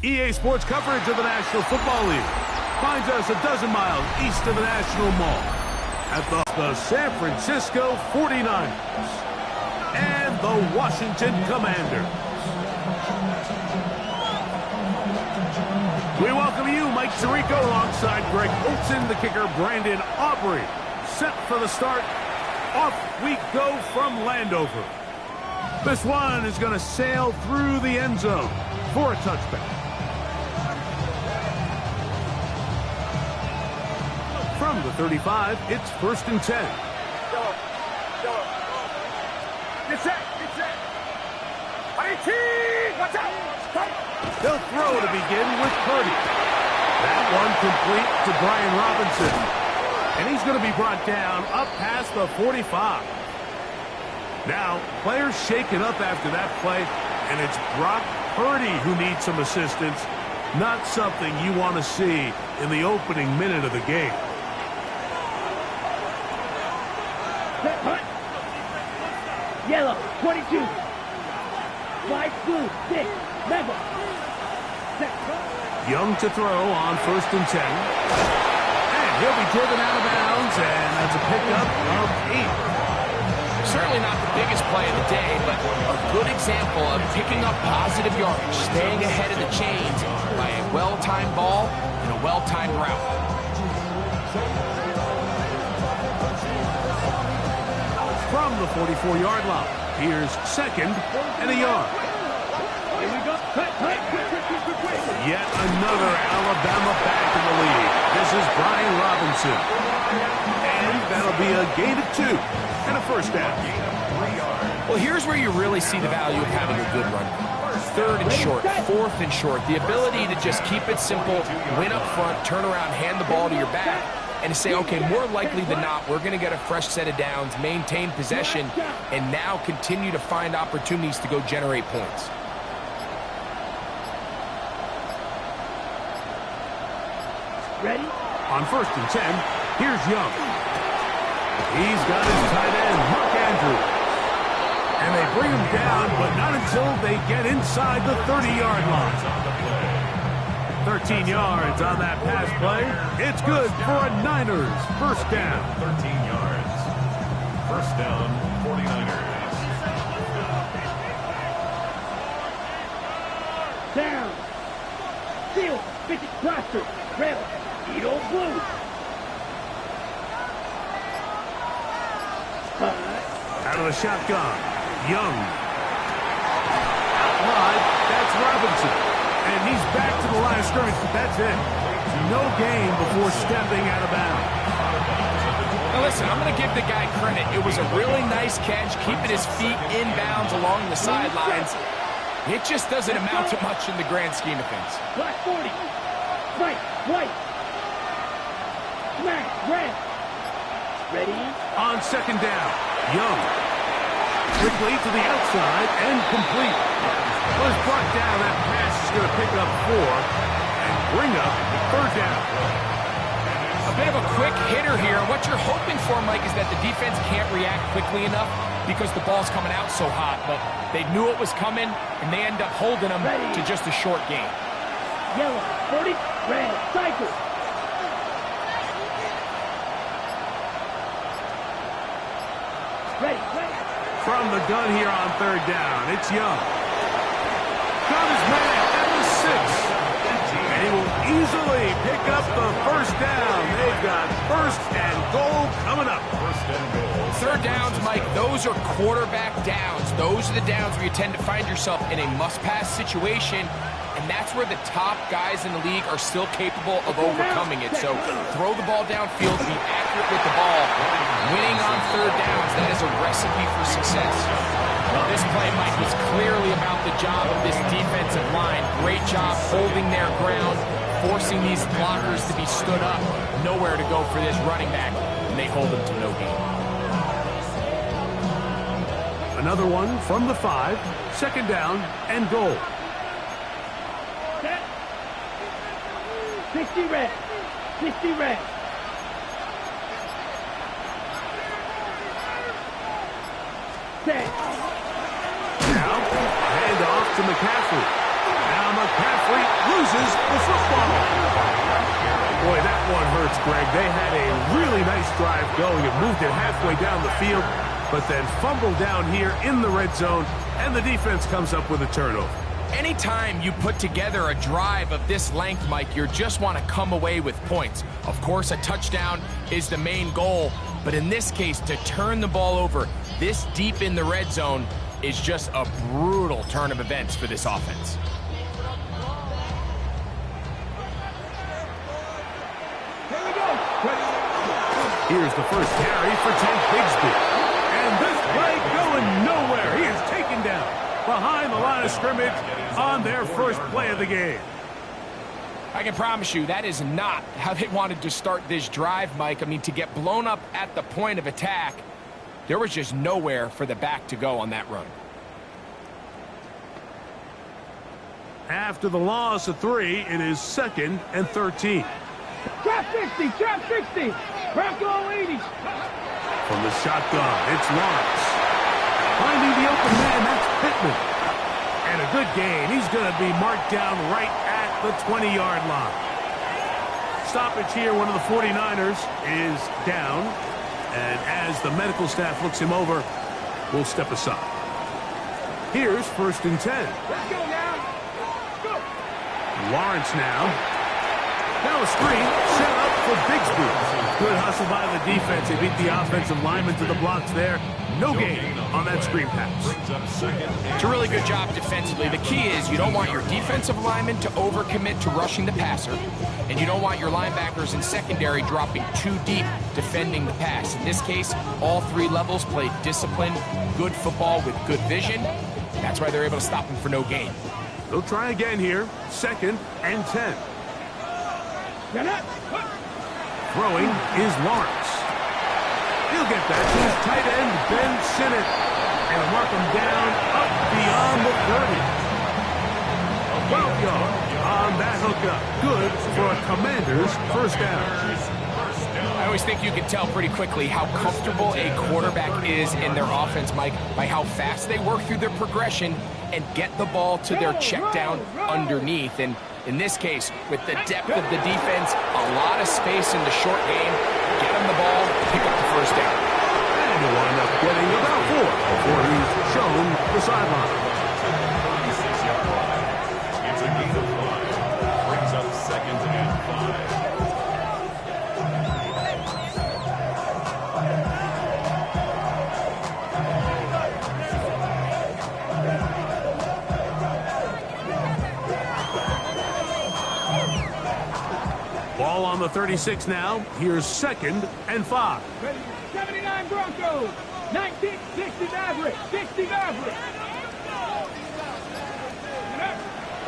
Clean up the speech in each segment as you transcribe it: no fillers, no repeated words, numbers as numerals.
EA Sports coverage of the National Football League finds us a dozen miles east of the National Mall at the San Francisco 49ers and the Washington Commanders. We welcome you, Mike Tirico, alongside Greg Olson, the kicker, Brandon Aubrey. Set for the start. Off we go from Landover. This one is going to sail through the end zone for a touchback. From the 35, it's 1st and 10. Get set. Watch out. They'll throw to begin with Purdy. That one complete to Brian Robinson. And he's going to be brought down up past the 45. Now, players shaken up after that play, and it's Brock Purdy who needs some assistance. Not something you want to see in the opening minute of the game. Yellow, 22. White, blue, 6. Member. Young to throw on 1st and 10. And he'll be driven out of bounds, and that's a pickup of 8. Certainly not the biggest play of the day, but a good example of picking up positive yardage, staying ahead of the chains by a well-timed ball and a well-timed route. From the 44-yard line, here's 2nd and a yard. Here we go. Quick. Yet another Alabama back in the lead. This is Brian Robinson. And that'll be a gain of 2 and a first down. Well, here's where you really see the value of having a good run. 3rd and short, 4th and short. The ability to just keep it simple, win up front, turn around, hand the ball to your back, and to say, okay, more likely than not, we're going to get a fresh set of downs, maintain possession, and now continue to find opportunities to go generate points. Ready? On 1st and 10, here's Young. He's got his tight end, Mark Andrews. And they bring him down, but not until they get inside the 30-yard line. 13 yards on that pass play. It's good for a Niners first down. 13 yards. First down, 49ers. Down. Field. 50 cluster. Red. Eagle blue. Out of the shotgun. Young. Out wide. That's Robinson. And he's back to the line of scrimmage, but that's it. No gain before stepping out of bounds. Now listen, I'm going to give the guy credit. It was a really nice catch, keeping his feet inbounds along the sidelines. It just doesn't amount to much in the grand scheme of things. Black 40. White. Smack. Red. Ready? On 2nd down, Young. Quickly to the outside and complete. Was brought down. That pass is going to pick up 4 and bring up 3rd down. A bit of a quick hitter here. What you're hoping for, Mike, is that the defense can't react quickly enough because the ball's coming out so hot. But they knew it was coming, and they end up holding them to just a short gain. Yellow, 40, red, cycle. Ready. From the gun here on 3rd down, it's Young. Got his man at the 6. And he will easily pick up the first down. They've got 1st and goal coming up. 1st and goal. 3rd downs, Mike, those are quarterback downs. Those are the downs where you tend to find yourself in a must-pass situation, and that's where the top guys in the league are still capable of overcoming it. So throw the ball downfield, be accurate with the ball. Winning on 3rd downs, that is a recipe for success. Well, this play, Mike, was clearly about the job of this defensive line. Great job holding their ground, forcing these blockers to be stood up. Nowhere to go for this running back, and they hold him to no gain. Another one from the 5, 2nd down and goal. Set. 60 red. 60 red. Set. Now, hand off to McCaffrey. Now McCaffrey loses the football. Boy, that one hurts, Greg. They had a really nice drive going. It moved it halfway down the field, but then fumbled down here in the red zone, and the defense comes up with a turnover. Anytime you put together a drive of this length, Mike, you just want to come away with points. Of course, a touchdown is the main goal, but in this case, to turn the ball over this deep in the red zone is just a brutal turn of events for this offense. Here's the first carry for Tank Bigsby. And this play going nowhere. He is taken down behind the line of scrimmage on their first play of the game. I can promise you that is not how they wanted to start this drive, Mike. I mean, to get blown up at the point of attack, there was just nowhere for the back to go on that run. After the loss of 3, it is 2nd and 13. Trap 60, trap 60. Bronco 80. From the shotgun, it's Lawrence. Finding the open man, that's Pittman. And a good gain. He's going to be marked down right at the 20-yard line. Stoppage here, one of the 49ers is down. And as the medical staff looks him over, we'll step aside. Here's 1st and 10. Let's go now. Go. Lawrence now. Now a screen set up for Bigsby. Good hustle by the defense. They beat the offensive lineman to the blocks there. No gain on that screen pass. It's a really good job defensively. The key is you don't want your defensive lineman to overcommit to rushing the passer, and you don't want your linebackers in secondary dropping too deep defending the pass. In this case, all 3 levels played disciplined, good football with good vision. That's why they're able to stop him for no gain. They'll try again here. 2nd and 10. Get up. Throwing is Lawrence. He'll get that to his tight end, Ben Sinnott. And mark him down up beyond the 30. 12 yards on that hookup. Good for a Commander's first down. I always think you can tell pretty quickly how comfortable a quarterback is in their offense, Mike, by how fast they work through their progression and get the ball to their check down underneath. And in this case, with the depth of the defense, a lot of space in the short game, get him the ball, pick up the first down. And he'll wind up getting about 4 before he's shown the sideline. 36-yard line. It's a gain of 5. Brings up 2nd and 5. Ball on the 36 now. Here's 2nd and 5. Ready. 79 Broncos. 1960 Maverick. 60 Maverick.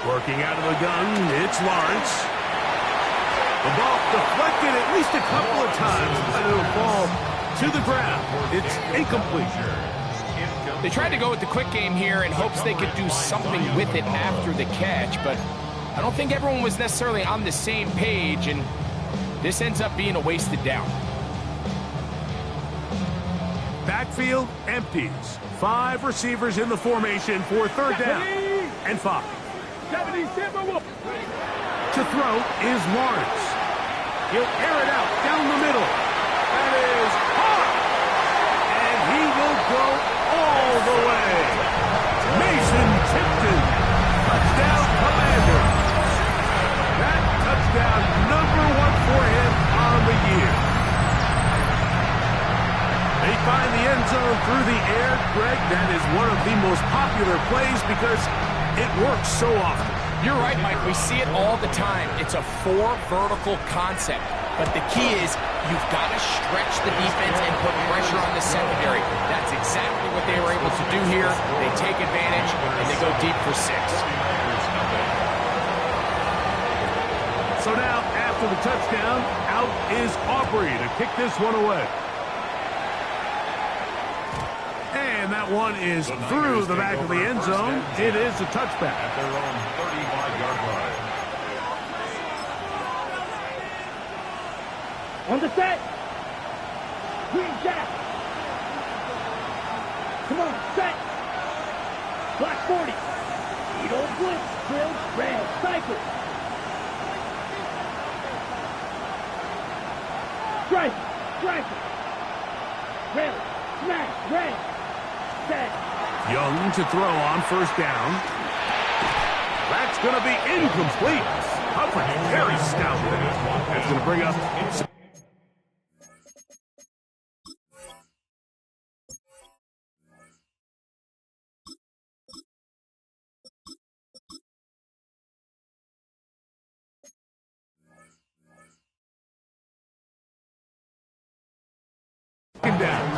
Working out of the gun, it's Lawrence. The ball deflected at least a couple of times, but it'll fall to the ground. It's incomplete. They tried to go with the quick game here in hopes they could do something with it after the catch, but I don't think everyone was necessarily on the same page, and this ends up being a wasted down. Backfield empties. 5 receivers in the formation for 3rd down and 5. 70 Timberwolves. To throw is Lawrence. He'll air it out down the middle. That is hard. And he will go all the way. Mason Tipton. Touchdown, Commander. That touchdown, number 1 for him on the year. They find the end zone through the air. Greg, that is one of the most popular plays because it works so often. You're right, Mike. We see it all the time. It's a 4 vertical concept. But the key is you've got to stretch the defense and put pressure on the secondary. That's exactly what they were able to do here. They take advantage, and they go deep for 6. So now, after the touchdown, out is Aubrey to kick this one away. And that one is through the back of the end zone. It is a touchback. At their own 35-yard line. On the set. Green jack. Come on, set. Black 40. Eagle blitz. Trill. Red. Cycle. Strike. Strike. Red. Smash. Red. Set. Young to throw on first down. That's going to be incomplete. Coverage very stout. That's going to bring up second down.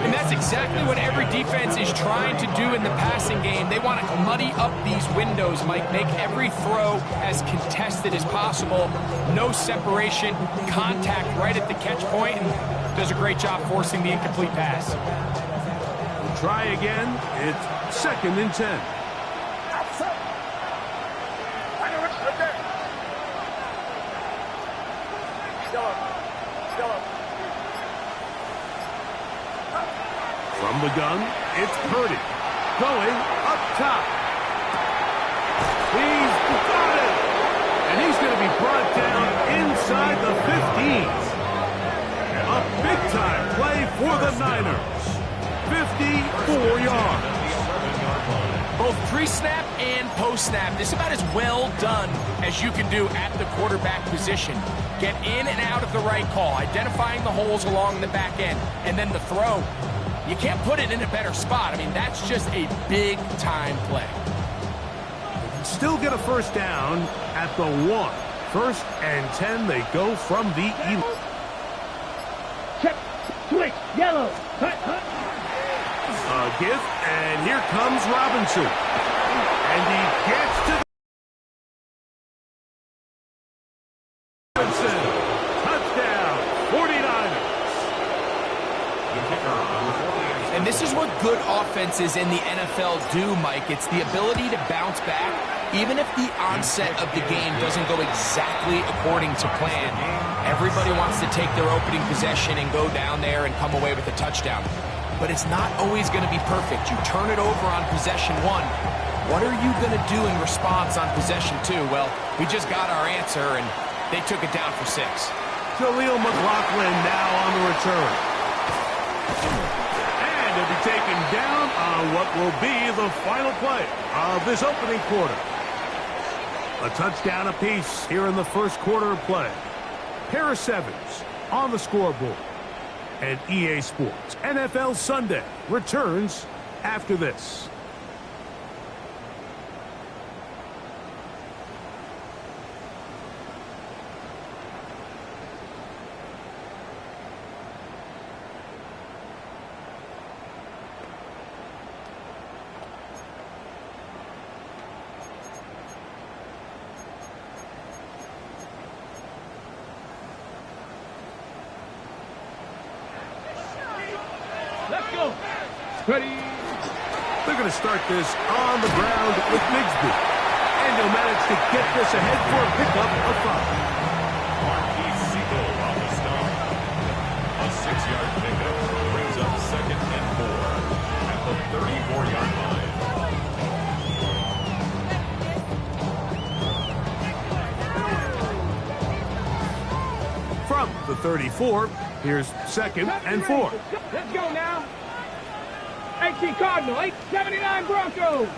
And that's exactly what every defense is trying to do in the passing game. They want to muddy up these windows, Mike, make every throw as contested as possible. No separation, contact right at the catch point, and does a great job forcing the incomplete pass. We'll try again. It's 2nd and 10. From the gun, it's Purdy. Going up top. He's got it! And he's going to be brought down inside the 15s. A big-time play for the Niners. 54 yards. Both pre-snap and post-snap. This is about as well done as you can do at the quarterback position. Get in and out of the right call, identifying the holes along the back end, and then the throw. You can't put it in a better spot. I mean, that's just a big-time play. Still get a first down at the 1. 1st and 10, they go from the 11. Check. Switch. Yellow. Hut, hut. A gift, and here comes Robinson. And he gets to Robinson. Touchdown, 49ers. And this is what good offenses in the NFL do, Mike. It's the ability to bounce back, even if the onset of the game doesn't go exactly according to plan. Everybody wants to take their opening possession and go down there and come away with a touchdown. But it's not always going to be perfect. You turn it over on possession 1. What are you going to do in response on possession 2? Well, we just got our answer, and they took it down for 6. Jaleel McLaughlin now on the return. And he'll be taken down on what will be the final play of this opening quarter. A touchdown apiece here in the first quarter of play. Pair of 7s on the scoreboard. And EA Sports NFL Sunday returns after this. Let's go. Ready. They're going to start this on the ground with Bigsby. And he'll manage to get this ahead for a pickup of 5. on the stop. A 6-yard pickup brings up 2nd and 4 at the 34-yard line. From the 34, here's 2nd and 4. Let's go now. 18 Cardinal, 879 Broncos.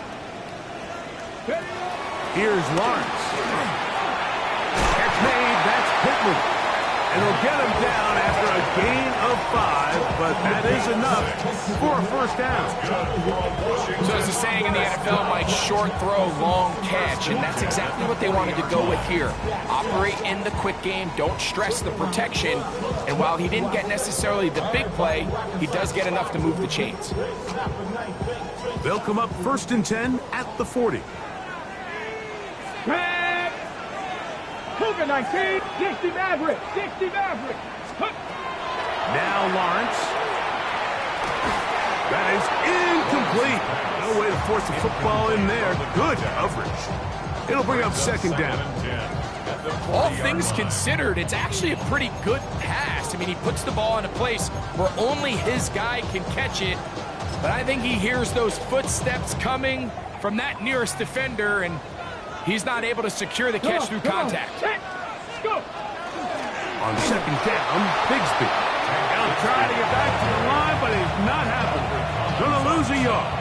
Here's Lawrence. Catch made, that's Pittman. And he'll get him down after a gain of 5, but that is enough for a first down. So as the saying in the NFL, Mike, short throw, long catch, and that's exactly what they wanted to go with here. Operate in the quick game, don't stress the protection, and while he didn't get necessarily the big play, he does get enough to move the chains. They'll come up 1st and 10 at the 40. Grab. Cougar 19, 60 Maverick, 60 Maverick. Now Lawrence. That is incomplete. No way to force the football in there. Good coverage. It'll bring up 2nd down. All things considered, it's actually a pretty good pass. I mean, he puts the ball in a place where only his guy can catch it. But I think he hears those footsteps coming from that nearest defender, and he's not able to secure the catch through contact. Go. On second down, Bigsby. He'll try to get back to the line, but it's not happening. Gonna lose a yard.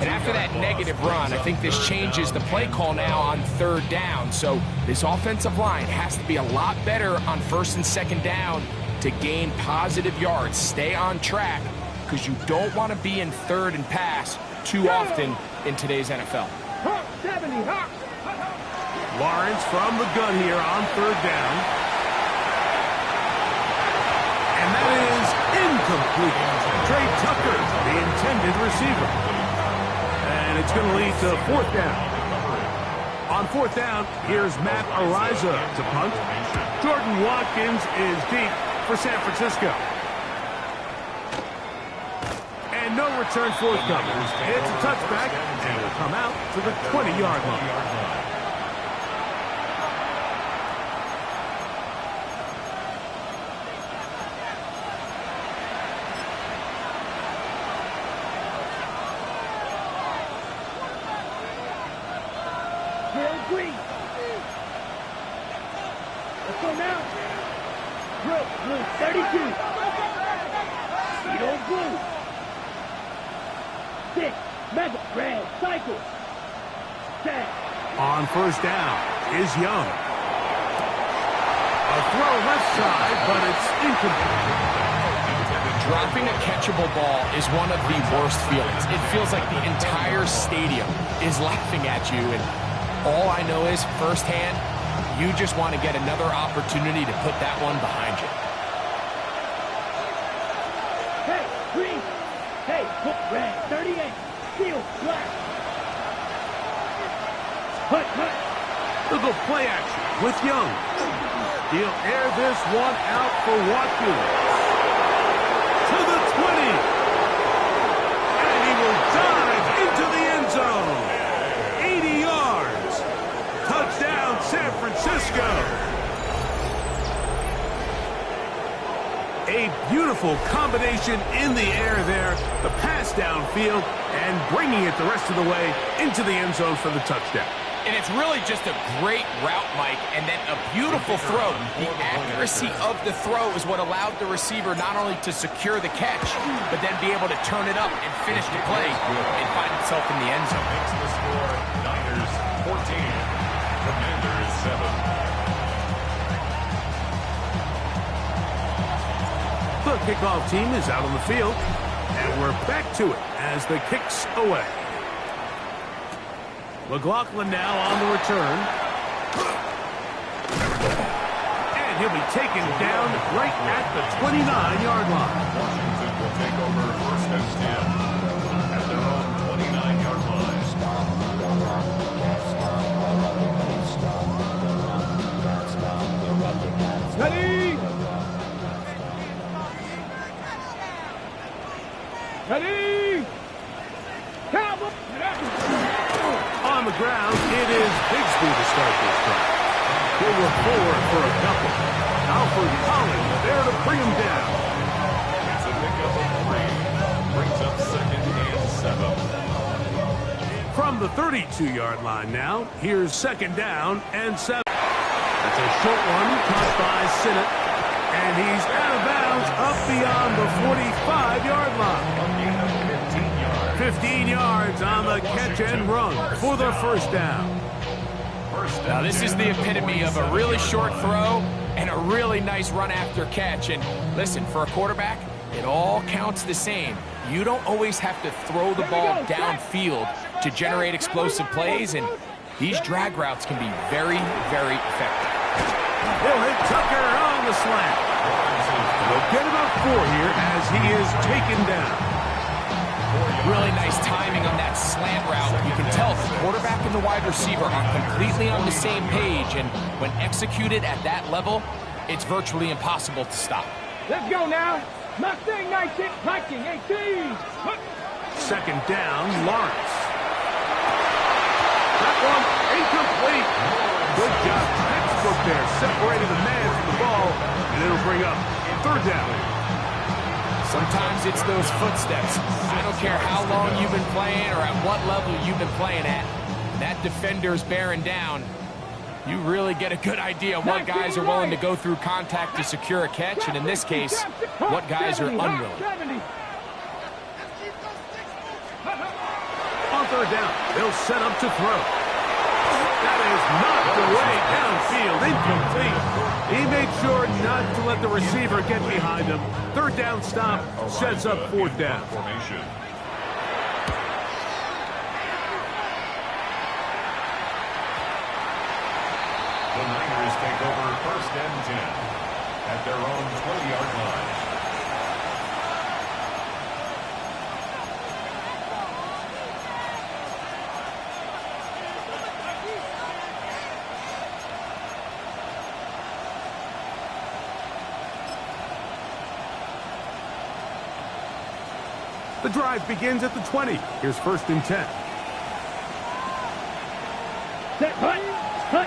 And after that negative run, I think this changes the play call now on third down. So this offensive line has to be a lot better on first and second down to gain positive yards. Stay on track, because you don't want to be in third and pass too often in today's NFL. 70, Lawrence from the gun here on third down. And that is incomplete. Trey Tucker, the intended receiver. And it's going to lead to fourth down. On fourth down, here's Matt Ariza to punt. Jordan Watkins is deep for San Francisco. And no return forthcoming. It's a touchback, and will come out to the 20-yard line. Green. Let's go now. Blue 32. Speedo blue. 6. Mega red cycle. 10. On first down is Young. A throw left side, but it's incomplete. Dropping a catchable ball is one of the worst feelings. It feels like the entire stadium is laughing at you, and all I know is, firsthand, you just want to get another opportunity to put that one behind you. Hey, green. Hey, hook red, 38. Steel black. Hut. Look at play action with Young. He'll air this one out for Watkins. To the 20. And he will dive into the end zone. 80 yards. Touchdown, San Francisco. A beautiful combination in the air there. The pass downfield and bringing it the rest of the way into the end zone for the touchdown. And it's really just a great route, Mike, and then a beautiful throw. The accuracy of the throw is what allowed the receiver not only to secure the catch, but then be able to turn it up and finish the play and find himself in the end zone. Makes the score Niners 14, Commanders 7. The kickoff team is out on the field, and we're back to it as the kick's away. McLaughlin now on the return. And he'll be taken down right at the 29-yard line. Washington will take over first and 10 at their own 29-yard line. Ready? Cowboy. On the ground, it is Bigsby to start this drive. He'll look forward for a couple. Alfred Collins there to bring him down. It's a pickup of 3. Brings up second and 7. From the 32-yard line now, here's second down and 7. That's a short one caught by Sinnott. And he's out of bounds up beyond the 45-yard line. 15 yards on the catch and run for the first down. Now, this is the epitome of a really short throw and a really nice run after catch. And listen, for a quarterback, it all counts the same. You don't always have to throw the ball downfield to generate explosive plays, and these drag routes can be very, very effective. He'll hit Tucker on the slant. They'll get about 4 here as he is taken down. Really nice timing on that slant route. You can tell the quarterback and the wide receiver are completely on the same page, and when executed at that level, it's virtually impossible to stop. Let's go now. Mustang 19, punching 18. Second down, Lawrence. That one incomplete. Good job. Textbook there. Separated the man from the ball, and it'll bring up third down. Sometimes it's those footsteps. I don't care how long you've been playing or at what level you've been playing at. That defender's bearing down. You really get a good idea of what guys are willing to go through contact to secure a catch, and in this case, what guys are unwilling. On third down, they'll set up to throw. That is knocked away downfield, incomplete. He made sure not to let the receiver get behind him. Third down stop sets up fourth down. Formation. The Niners take over first and 10 at their own 20-yard line. The drive begins at the 20. Here's first and 10. Set, hut, hut.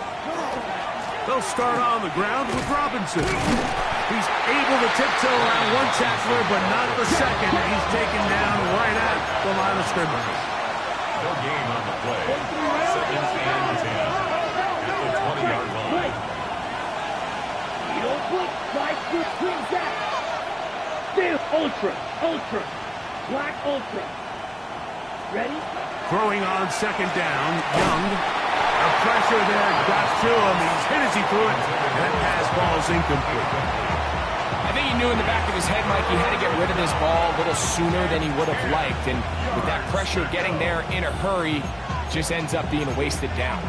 They'll start on the ground with Robinson. He's able to tiptoe around one tackler, but not the second. He's taken down right at the line of scrimmage. No gain on the play. Second and 10 at the 20-yard line. You don't blink. Right foot swings out. Still ultra, ultra. Black ultra. Ready? Throwing on second down, Young. The pressure there got to him. He's hit as he threw it. That pass ball's incomplete. I think he knew in the back of his head, Mike, he had to get rid of this ball a little sooner than he would have liked. And with that pressure getting there in a hurry, just ends up being a wasted down.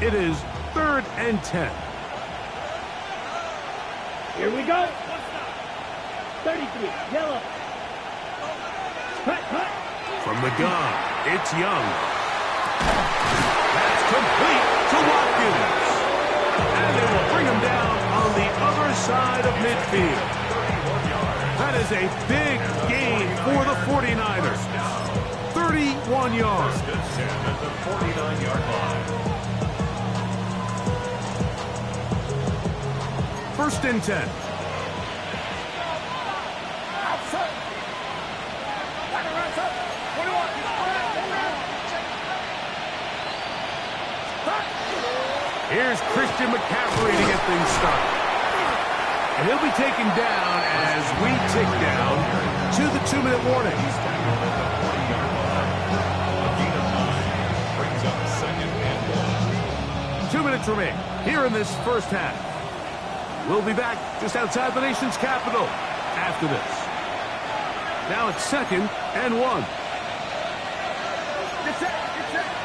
It is third and 10. Here we go. 33, yellow. Hut, hut. From the gun, it's Young. That's complete to Watkins. And they will bring him down on the other side of midfield. That is a big gain for the 49ers. 31 yards. First and 10 at the 49-yard line. First and 10. Here's Christian McCaffrey to get things started. And he'll be taken down as we tick down to the 2-minute warning. Brings up second and 2 minutes remain here in this first half. We'll be back just outside the nation's capital after this. Now it's second and 1. Get set, get set.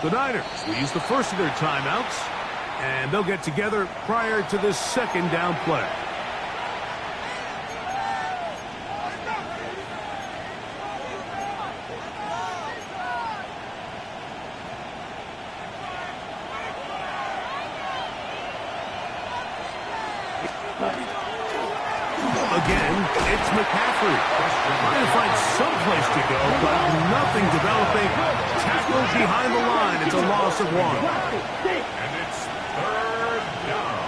The Niners will use the first of their timeouts, and they'll get together prior to this second down play. Again, it's McCaffrey. Trying to find someplace to go, but nothing developing. Tackled behind the line. It's a loss of 1. And it's third down.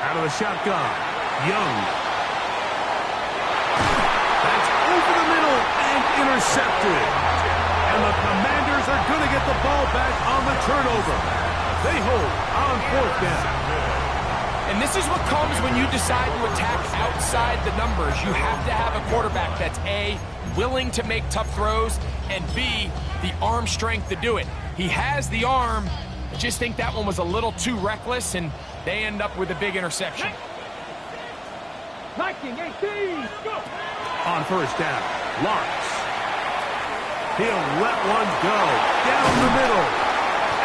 Out of the shotgun, Young. That's over the middle and intercepted. And the Commanders are going to get the ball back on the turnover. They hold on fourth down. And this is what comes when you decide to attack outside the numbers. You have to have a quarterback that's A, willing to make tough throws, and B, the arm strength to do it. He has the arm. I just think that one was a little too reckless, and they end up with a big interception. Viking 18, go! On first down, Lawrence. He'll let one go down the middle.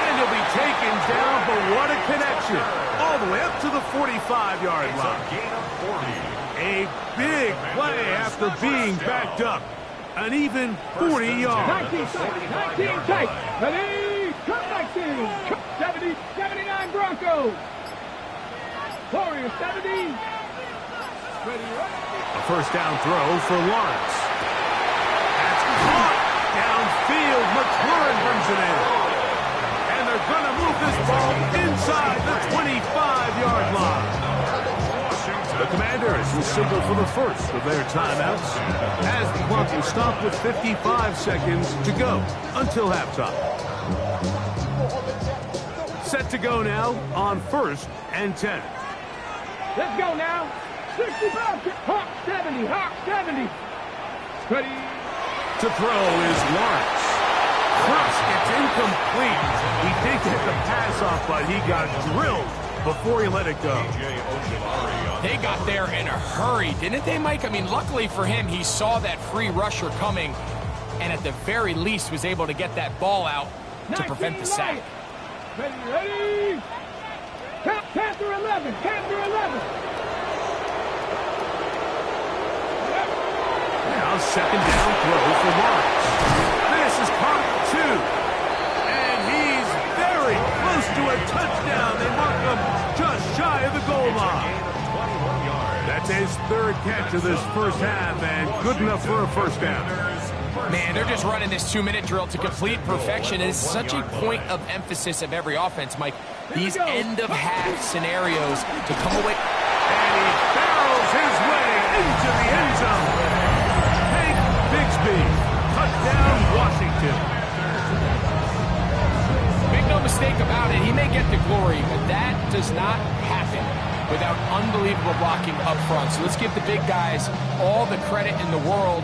And he'll be taken down, but what a connection. All the way up to the 45-yard line. A big play after being backed up. An even 40 yards. 19 tight. Ready? Cut 19. 70, 79 Broncos. Warriors 70. Ready? A first down throw for Lawrence. That's caught. Downfield, McLaurin brings it in. And they're going to move this ball inside the 25-yard line. The Commanders will signal for the first of their timeouts as the clock will stop with 55 seconds to go until halftime. Set to go now on 1st and 10. Let's go now. 65. Hawk 70. Hawk 70. Ready? To throw is Lawrence. Cross gets incomplete. He did get the pass off, but he got drilled before he let it go. They got there in a hurry, didn't they, Mike? I mean, luckily for him, he saw that free rusher coming and at the very least was able to get that ball out to prevent the sack. Ready? Panther 11. Panther 11. Now second down throw for Lawrence. This is caught 2. And he's very close to a touchdown. They mark him just shy of the goal line. That's his 3rd catch of this first half and good enough for a first down. Man, they're just running this 2-minute drill to complete perfection. It's such a point of emphasis of every offense, Mike. These end-of-half scenarios to come away. And he barrels his way into the end zone. Hank Bigsby, touchdown Washington. Make no mistake about it, he may get the glory, but that does not happen without unbelievable blocking up front. So let's give the big guys all the credit in the world.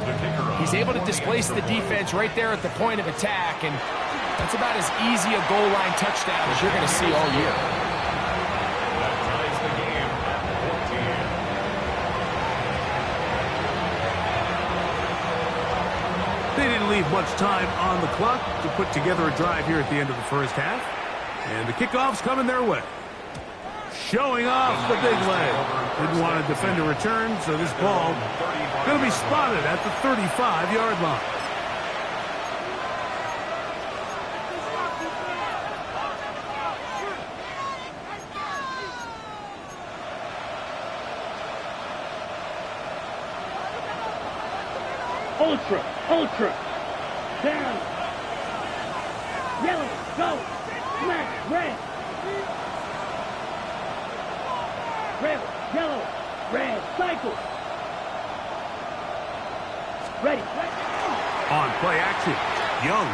He's able to displace the defense right there at the point of attack, and that's about as easy a goal line touchdown as you're going to see all year. That ties the game at 14. They didn't leave much time on the clock to put together a drive here at the end of the first half. And the kickoff's coming their way. Showing off the big leg. Didn't want to defend a return, so this ball going to be spotted at the 35-yard line. Ultra. Down. Yellow. Go. Smash. Red. Red. Yellow. Red. Cycle. Ready. On play action, Young.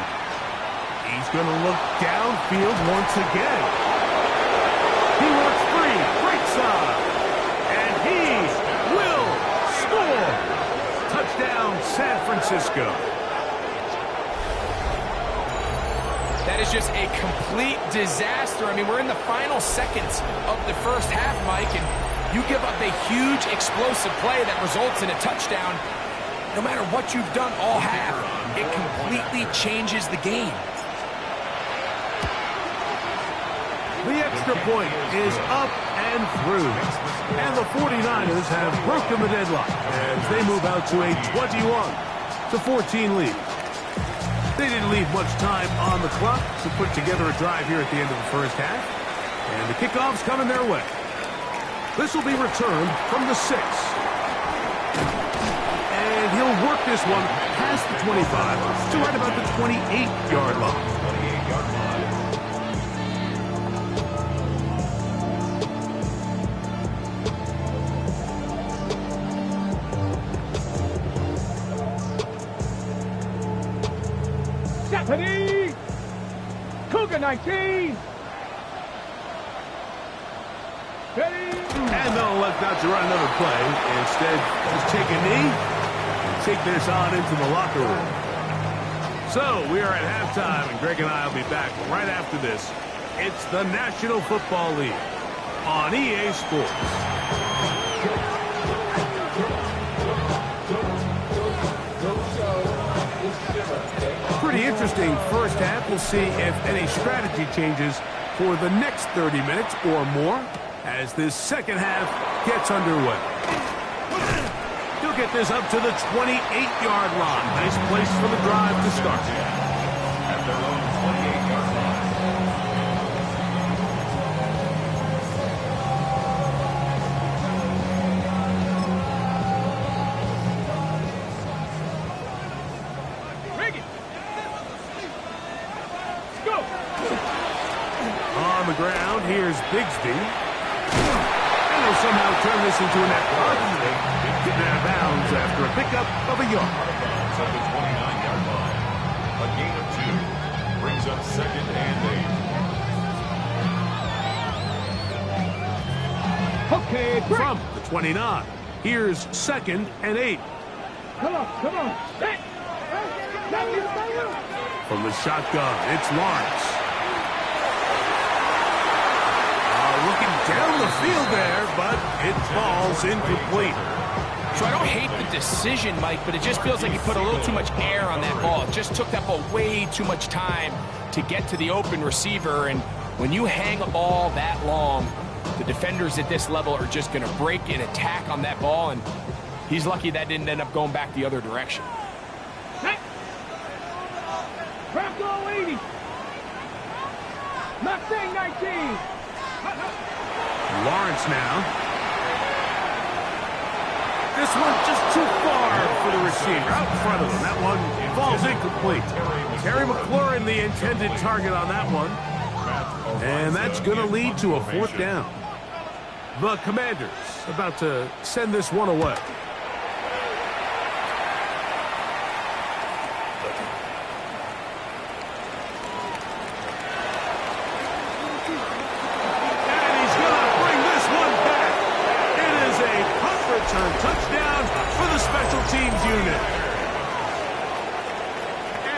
He's going to look downfield once again. He works free. Right side. And he will score. Touchdown, San Francisco. That is just a complete disaster. I mean, we're in the final seconds of the first half, Mike, and you give up a huge explosive play that results in a touchdown. No matter what you've done all half, it completely changes the game. The extra point is up and through. And the 49ers have broken the deadlock as they move out to a 21-14 lead. They didn't leave much time on the clock to put together a drive here at the end of the first half. And the kickoff's coming their way. This will be returned from the 6. And he'll work this one past the 25 to right about the 28-yard line. Stephanie! Cougar 19! Ready? And they'll elect not to run another play. Instead, just take a knee and take this on into the locker room. So, we are at halftime, and Greg and I will be back right after this. It's the National Football League on EA Sports. Pretty interesting first half. We'll see if any strategy changes for the next 30 minutes or more as this second half gets underway. He'll get this up to the 28-yard line. Nice place for the drive to start. At their own 28-yard line. On the ground, here's Bigsby. And he'll somehow turn this into a net punt. Getting out of bounds after a pickup of a yard. At the 29-yard line. A gain of 2 brings up second and 8. Okay, break. From the 29, here's second and 8. Come on. Hey. From the shotgun, it's Lawrence. Looking down the field there, but it falls incomplete. So I don't hate the decision, Mike, but it just feels like he put a little too much air on that ball. It just took that ball way too much time to get to the open receiver. And when you hang a ball that long, the defenders at this level are just going to break and attack on that ball. And he's lucky that didn't end up going back the other direction. Craft all 80. Mustang 19. Lawrence now. This one just too far for the receiver. Out in front of him. That one falls incomplete. Terry McLaurin, the intended target on that one. And that's going to lead to a fourth down. The Commanders about to send this one away. Touchdown for the special teams unit.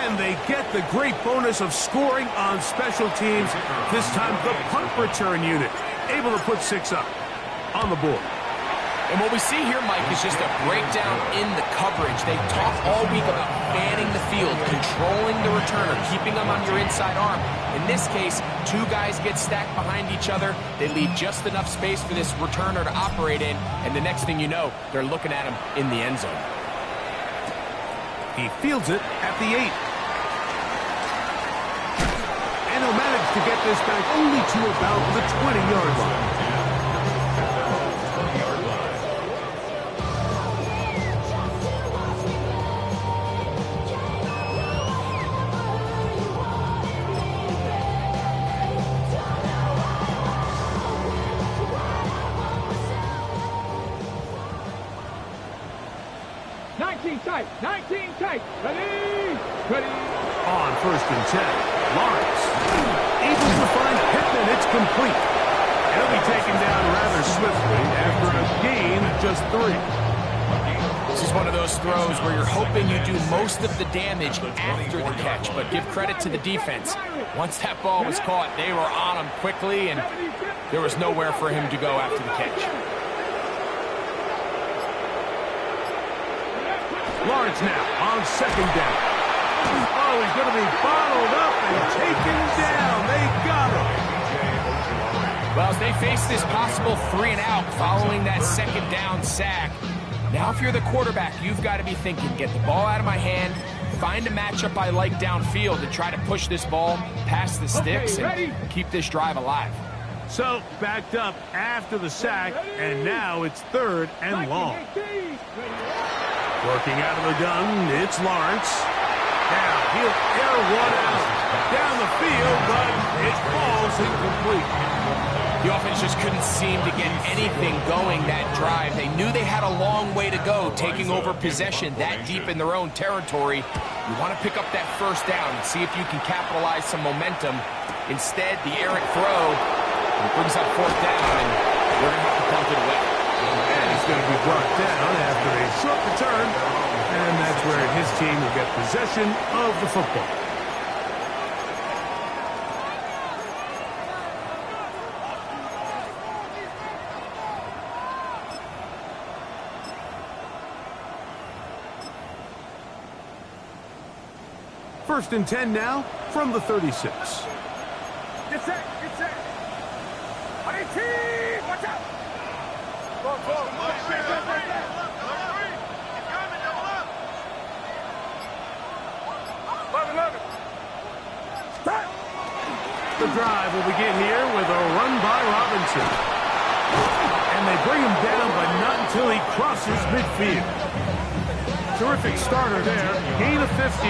And they get the great bonus of scoring on special teams. This time the punt return unit able to put 6 up on the board. And what we see here, Mike, is just a breakdown in the coverage. They talk all week about fanning the field, controlling the returner, keeping them on your inside arm. In this case, 2 guys get stacked behind each other. They leave just enough space for this returner to operate in, and the next thing you know, they're looking at him in the end zone. He fields it at the 8. And he'll manage to get this back only to about the 20-yard line. 19 tight. Ready. On first and 10, Lawrence able to find Pittman. It's complete. He'll be taken down rather swiftly after a gain of just 3. This is one of those throws where you're hoping you do most of the damage after the catch, but give credit to the defense. Once that ball was caught, they were on him quickly, and there was nowhere for him to go after the catch. Lawrence now on second down. Oh, he's going to be bottled up and taken down. They got him. Well, as they face this possible 3 and out following that second down sack, now if you're the quarterback, you've got to be thinking, get the ball out of my hand, find a matchup I like downfield and try to push this ball past the sticks and keep this drive alive. So, backed up after the sack, and now it's 3rd and long. Working out of the gun, it's Lawrence. Now, he'll air one out down the field, but it falls incomplete. The offense just couldn't seem to get anything going that drive. They knew they had a long way to go, taking over possession that deep in their own territory. You want to pick up that first down and see if you can capitalize some momentum. Instead, the errant throw brings up 4th down, and they're going to have to punt it away. And he's going to be brought down after a short return, and that's where his team will get possession of the football. First and 10 now from the 36. Get set, get set. On your team, watch out. Go, go, The drive will begin here with a run by Robinson. And they bring him down, but not until he crosses midfield. Terrific starter there. Gain of 15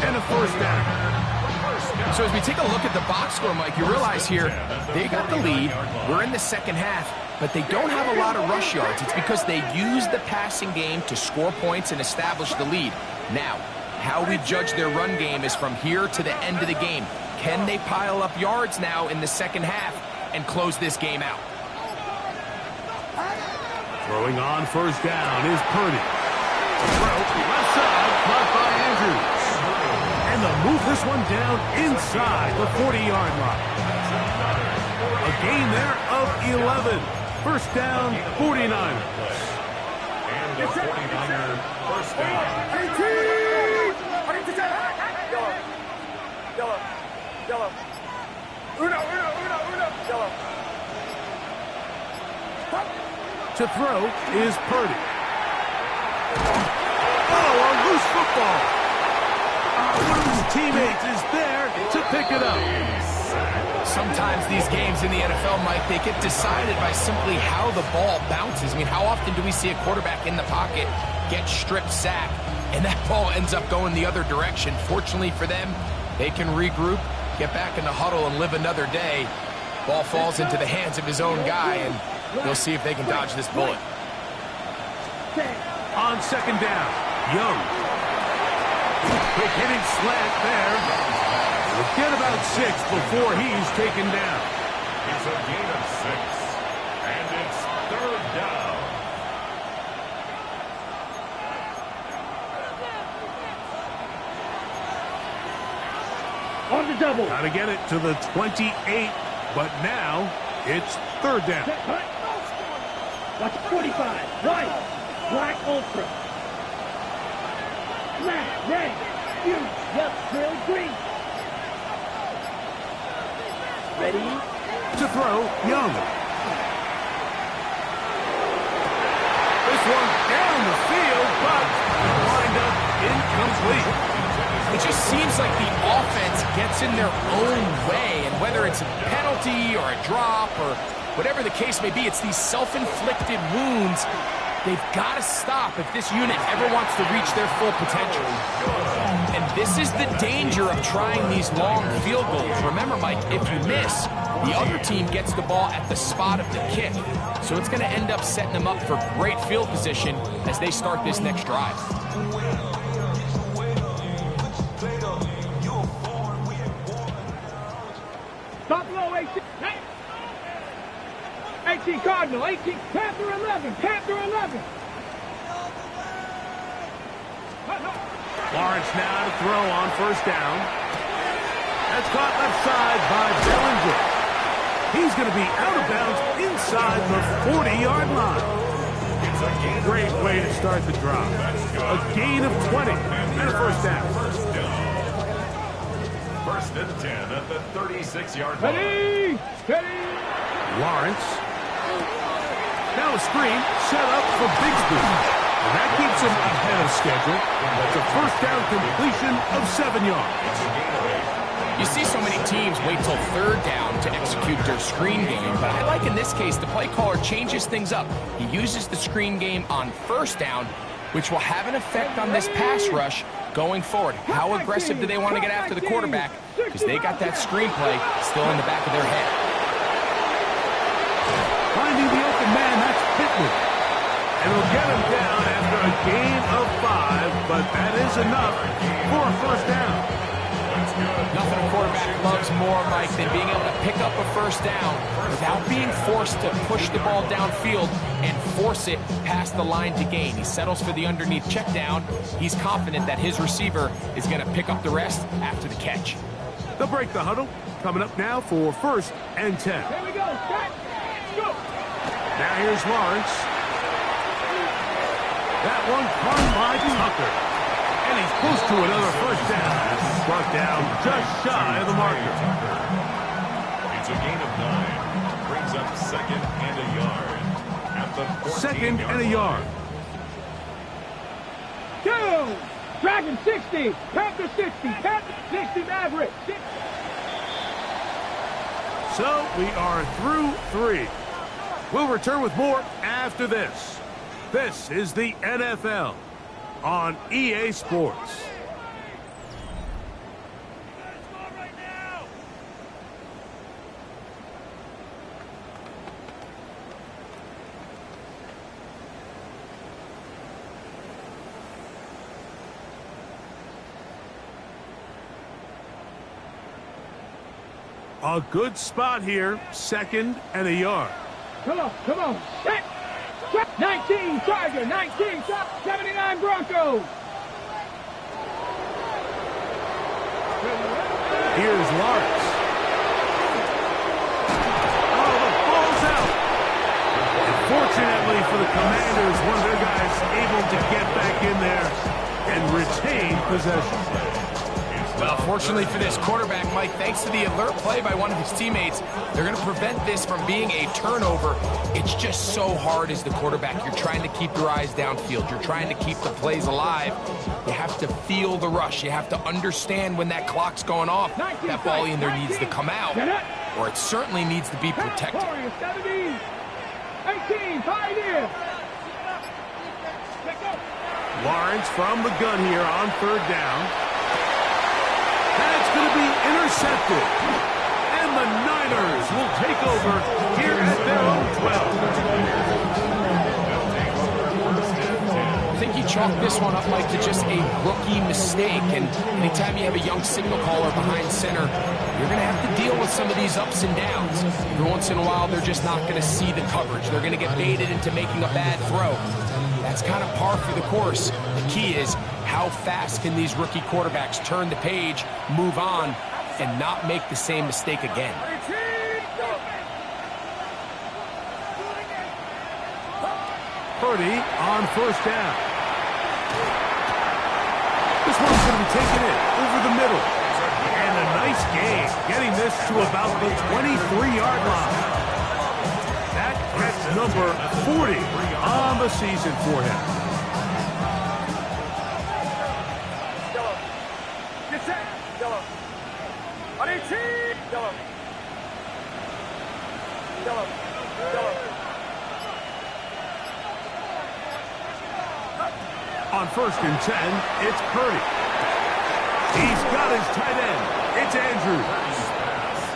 and a first down. So as we take a look at the box score, Mike, you realize here they got the lead. We're in the second half, but they don't have a lot of rush yards. It's because they use the passing game to score points and establish the lead. Now, how we judge their run game is from here to the end of the game. Can they pile up yards now in the second half and close this game out? Throwing on first down is Purdy. Left side, caught by Andrews. And they'll move this one down inside the 40-yard line. A gain there of 11. First down, 49ers. And the 49er first down. Yellow. Uno. Yellow. To throw is Purdy. Oh, a loose football. One of his teammates is there to pick it up. Sometimes these games in the NFL, Mike, they get decided by simply how the ball bounces. I mean, how often do we see a quarterback in the pocket get stripped sack, and that ball ends up going the other direction? Fortunately for them, they can regroup, get back in the huddle, and live another day. Ball falls into the hands of his own guy, and we'll see if they can dodge this bullet. On second down, Young. Quick hitting slant there. We'll get about 6 before he's taken down. It's a gain of 6. And it's third down. On the double. Got to get it to the 28, but now it's third down. Watch 45. Right. Black Ultra. Black, red, huge, yep, grill, green. Ready? To throw, Young. This one down the field, but wind up incomplete. It just seems like the offense gets in their own way, and whether it's a penalty or a drop or whatever the case may be, it's these self-inflicted wounds. They've got to stop if this unit ever wants to reach their full potential. And this is the danger of trying these long field goals. Remember, Mike, if you miss, the other team gets the ball at the spot of the kick. So it's going to end up setting them up for great field position as they start this next drive. Stop low, 18. 18 Cardinal, 18 Panther 11, Panther 11. Lawrence now to throw on first down. That's caught left side by Bellinger. He's going to be out of bounds inside the 40-yard line. Great way to start the drive. A gain of 20 and a first down. First and 10 at the 36-yard line. Ready, steady. Lawrence. Now a screen set up for Bigsby. And that keeps him ahead of schedule. That's a first down completion of 7 yards. You see so many teams wait till third down to execute their screen game, but I like in this case the play caller changes things up. He uses the screen game on first down, which will have an effect on this pass rush going forward. How aggressive do they want to get after the quarterback? Because they got that screenplay still in the back of their head. Finding the open man, that's Pittman. And we'll get him down after a gain of 5, but that is enough for a first down. Nothing a quarterback loves more, Mike, than being able to pick up a first down without being forced to push the ball downfield and force it past the line to gain. He settles for the underneath check down. He's confident that his receiver is going to pick up the rest after the catch. They'll break the huddle. Coming up now for first and 10. Here we go, start, go. Now here's Lawrence. That one caught by Tucker. And he's close to another first down. This is brought down just shy of the marker. It's a gain of 9. Brings up second and a yard. At the 14-yard Second and a yard. Go! Dragon 60, Panther 60, Panther 60 Maverick. So we are through 3. We'll return with more after this. This is the NFL on EA Sports. A good spot here, second and a yard. Come on, set! 19 Charger, 19 79 Broncos. Here's Lawrence. Oh, the ball's out. And fortunately for the Commanders, one of their guys able to get back in there and retain possession. Well, fortunately for this quarterback, Mike, thanks to the alert play by one of his teammates, they're going to prevent this from being a turnover. It's just so hard as the quarterback. You're trying to keep your eyes downfield. You're trying to keep the plays alive. You have to feel the rush. You have to understand when that clock's going off. That ball either needs to come out, or it certainly needs to be protected. 18, Pioneer. Lawrence from the gun here on third down. That's going to be intercepted. And the Niners will take over here at their own 12. I think you chalk this one up, Mike, to just a rookie mistake. And anytime you have a young signal caller behind center, you're going to have to deal with some of these ups and downs. Every once in a while, they're just not going to see the coverage. They're going to get baited into making a bad throw. That's kind of par for the course. The key is, how fast can these rookie quarterbacks turn the page, move on, and not make the same mistake again? Purdy on first down. This one's going to be taken in over the middle. And a nice gain, getting this to about the 23-yard line. That catch number 40 on the season for him. On first and 10, it's Purdy. He's got his tight end. It's Andrews.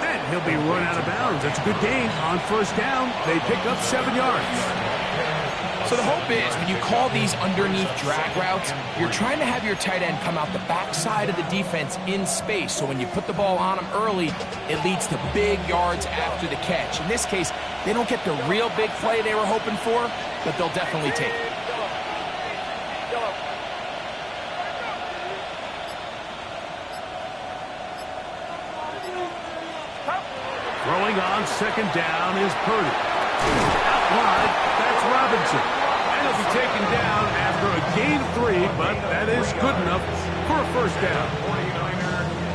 And he'll be run out of bounds. That's a good gain on first down. They pick up 7 yards. So the hope is, when you call these underneath drag routes, you're trying to have your tight end come out the backside of the defense in space. So when you put the ball on him early, it leads to big yards after the catch. In this case, they don't get the real big play they were hoping for, but they'll definitely take it. Throwing on second down is Purdy. Out wide, that's Robinson. And he'll be taken down after a gain of 3, but that is good enough for a first down.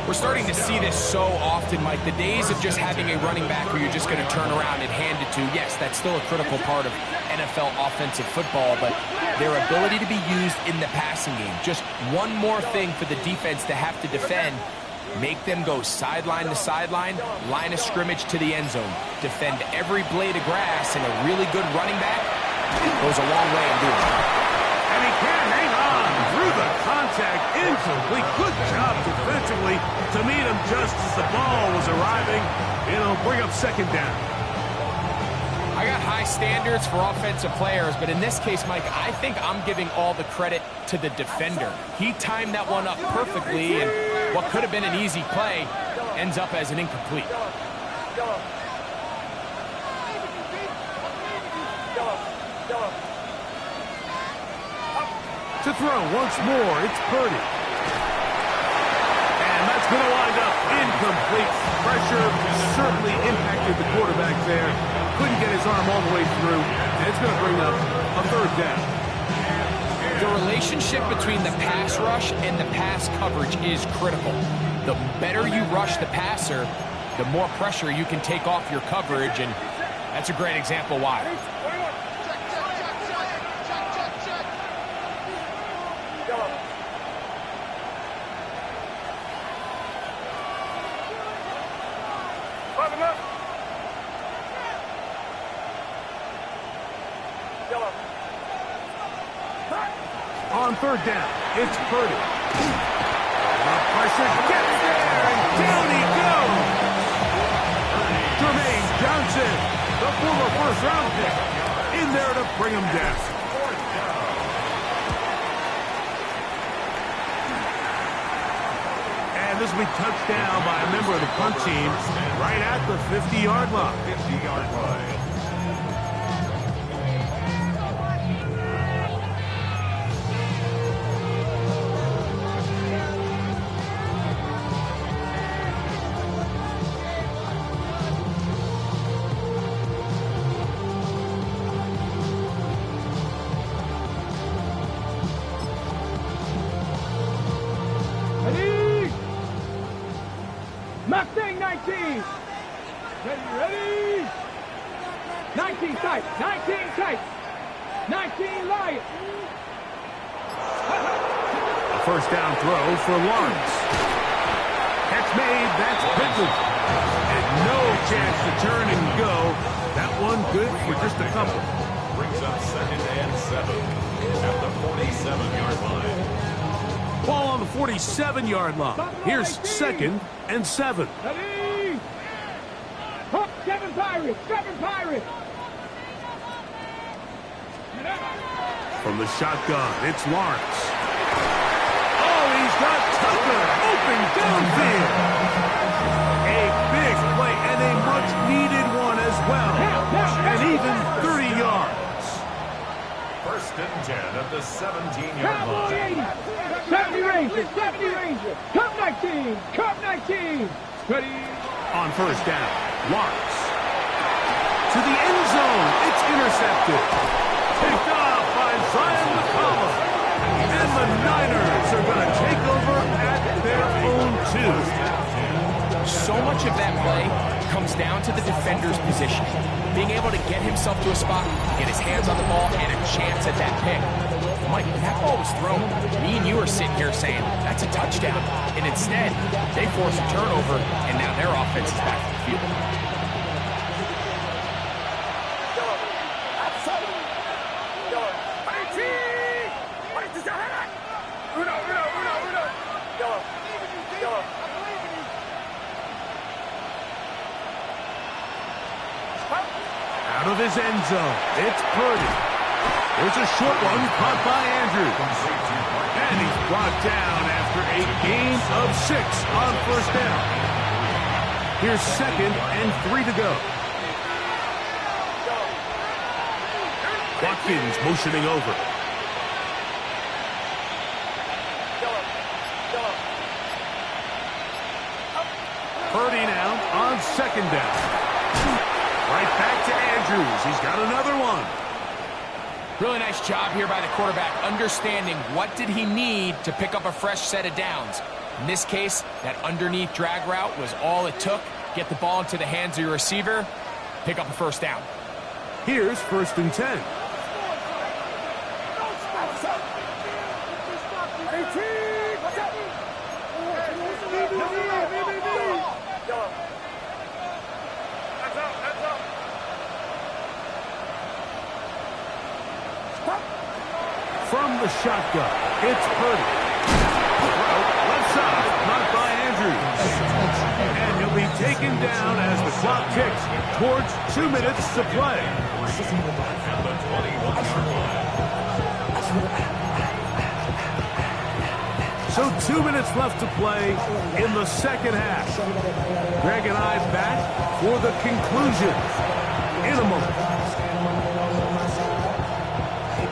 We're starting to see this so often, Mike. The days of just having a running back where you're just going to turn around and hand it to, yes, that's still a critical part of NFL offensive football, but their ability to be used in the passing game. Just one more thing for the defense to have to defend. Make them go sideline to sideline, line of scrimmage to the end zone. Defend every blade of grass, and a really good running back goes a long way in doing it. And he can't hang on through the contact. Incomplete. Good job defensively to meet him just as the ball was arriving. It'll bring up second down. I got high standards for offensive players, but in this case, Mike, I think I'm giving all the credit to the defender. He timed that one up perfectly, and what could have been an easy play ends up as an incomplete. To throw once more, it's Purdy. And that's going to wind up incomplete. Pressure certainly impacted the quarterback there. Couldn't get his arm all the way through, and it's going to bring up a third down. The relationship between the pass rush and the pass coverage is critical. The better you rush the passer, the more pressure you can take off your coverage, and that's a great example why. On third down, it's Purdy. The pressure gets there, and down he goes. Jermaine Johnson, the former first-round pick, in there to bring him down. And this will be touched down by a member of the punt team right at the 50-yard line. 50-yard line. Mustang 19. Ready. 19 tight. 19 tight. 19 Lions. A first down throw for Lawrence. Catch made, that's Bickley. And no chance to turn and go. That one good for just a couple. Brings up 2nd and 7 at the 47-yard line. Ball on the 47-yard line. Here's 2nd and 7. Ready. Hook, 7 Pirates. 7 Pirates. From the shotgun, it's Lawrence. Oh, he's got Tucker open downfield. A big play and a much-needed one as well. And even 30 yards. 1st and 10 at the 17-yard line. 70 Rangers. 70 Rangers. Cup 19. Cup 19. Ready. On first down, Lawrence. To the end zone, it's intercepted. Picked off by Zion McCollum. And the Niners are going to take over at their own 2. So much of that play comes down to the defender's position. Being able to get himself to a spot, get his hands on the ball, and a chance at that pick. Mike, when that ball was thrown, me and you are sitting here saying, that's a touchdown. And instead, they force a turnover, and now their offense is back to the field. Out of his end zone, it's Purdy. There's a short one caught by Andrews. And he's brought down after a gain of 6 on first down. Here's 2nd and 3 to go. Watkins motioning over. Purdy now on 2nd down. Right back to Andrews. He's got another one. Really nice job here by the quarterback, understanding what did he need to pick up a fresh set of downs. In this case, that underneath drag route was all it took. Get the ball into the hands of your receiver, pick up a first down. Here's 1st and 10. From the shotgun, it's Purdy. Left side, caught by Andrews. And he'll be taken down as the clock ticks towards 2 minutes to play. At the 21-yard line. So 2 minutes left to play in the second half. Greg and I back for the conclusion in a moment.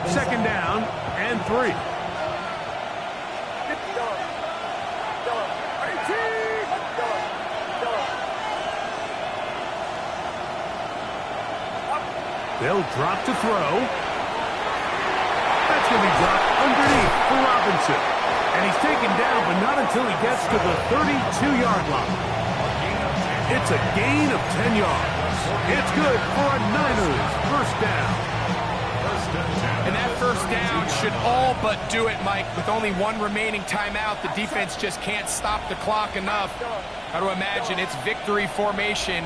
2nd down and 3. They'll drop to throw. That's going to be dropped underneath for Robinson. And he's taken down, but not until he gets to the 32-yard line. It's a gain of 10 yards. It's good for a Niners first down. And that first down should all but do it, Mike. With only one remaining timeout, the defense just can't stop the clock enough. Got to imagine it's victory formation,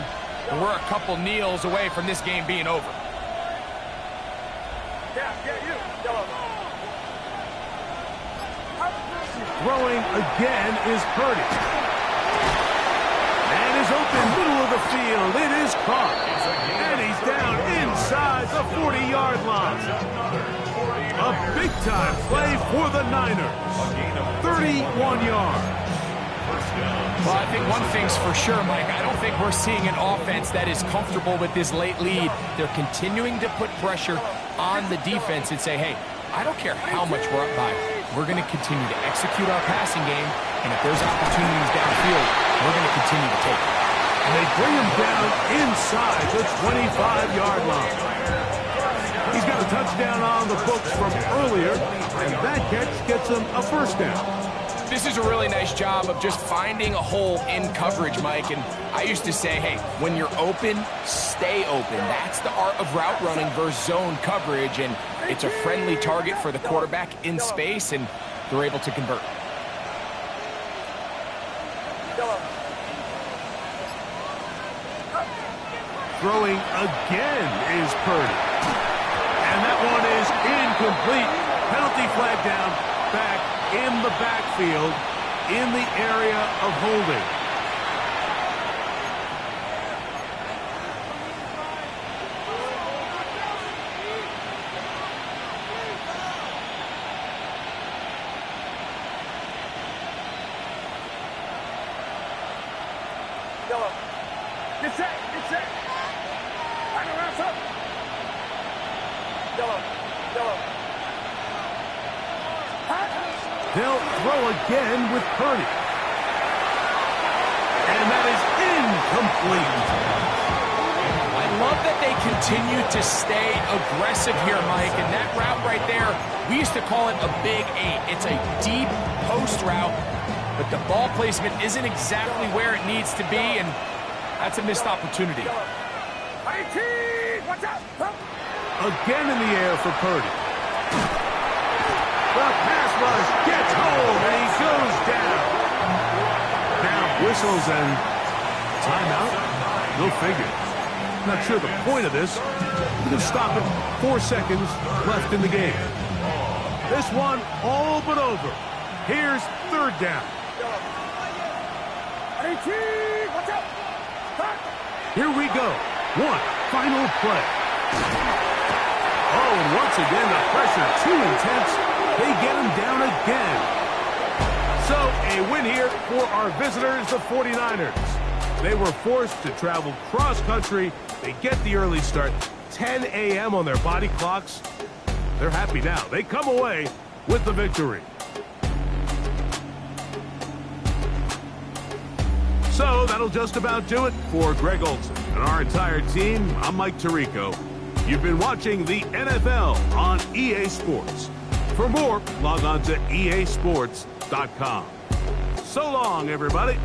and we're a couple kneels away from this game being over. Throwing again is Purdy. And is open middle of the field. It is caught. And he's down inside the 40-yard line. A big-time play for the Niners. 31 yards. Well, I think one thing's for sure, Mike. I don't think we're seeing an offense that is comfortable with this late lead. They're continuing to put pressure on the defense and say, hey, I don't care how much we're up by. We're going to continue to execute our passing game, and if there's opportunities downfield, we're going to continue to take them. And they bring him down inside the 25-yard line. He's got a touchdown on the books from earlier, and that catch gets him a first down. This is a really nice job of just finding a hole in coverage, Mike. And I used to say, hey, when you're open, stay open. That's the art of route running versus zone coverage. And it's a friendly target for the quarterback in space, and they're able to convert. Throwing again is Purdy. And that one is incomplete. Penalty flag down, back in the backfield, in the area of holding. Get set, get set. Back around, up. Yellow. They'll throw again with Purdy. And that is incomplete. I love that they continue to stay aggressive here, Mike. And that route right there, we used to call it a big 8. It's a deep post route, but the ball placement isn't exactly where it needs to be, and that's a missed opportunity. Watch out. Again in the air for Purdy. The pass rush gets home, and he goes down. Now whistles and timeout. Go figure. Not sure the point of this. You can stop it. 4 seconds left in the game. This one all but over. Here's third down. Watch out. Here we go. One final play. Oh, and once again, the pressure too intense. They get him down again. So, a win here for our visitors, the 49ers. They were forced to travel cross-country. They get the early start, 10 a.m. on their body clocks. They're happy now. They come away with the victory. So, that'll just about do it for Greg Olson and our entire team. I'm Mike Tirico. You've been watching the NFL on EA Sports. For more, log on to easports.com. So long, everybody.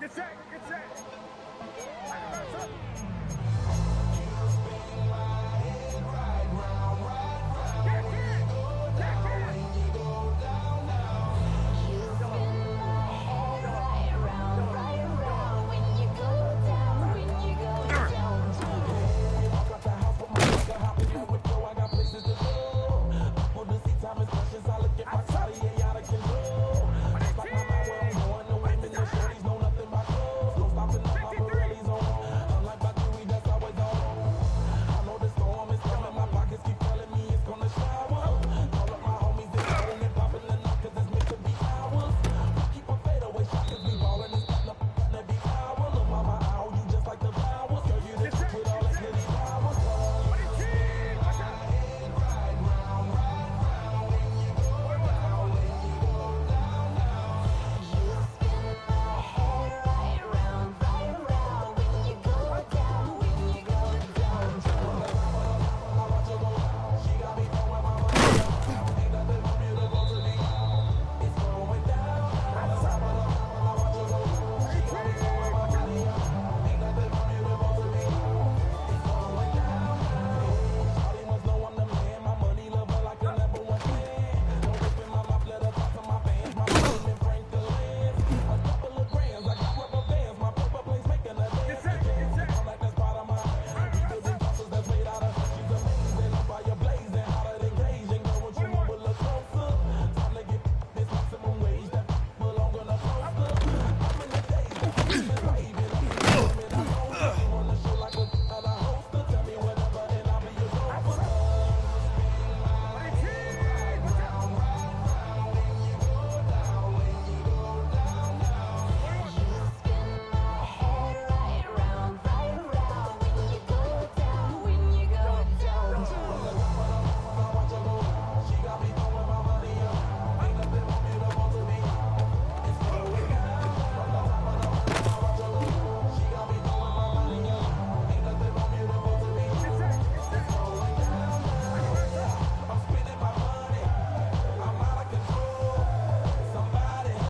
Get set, get set. Back up,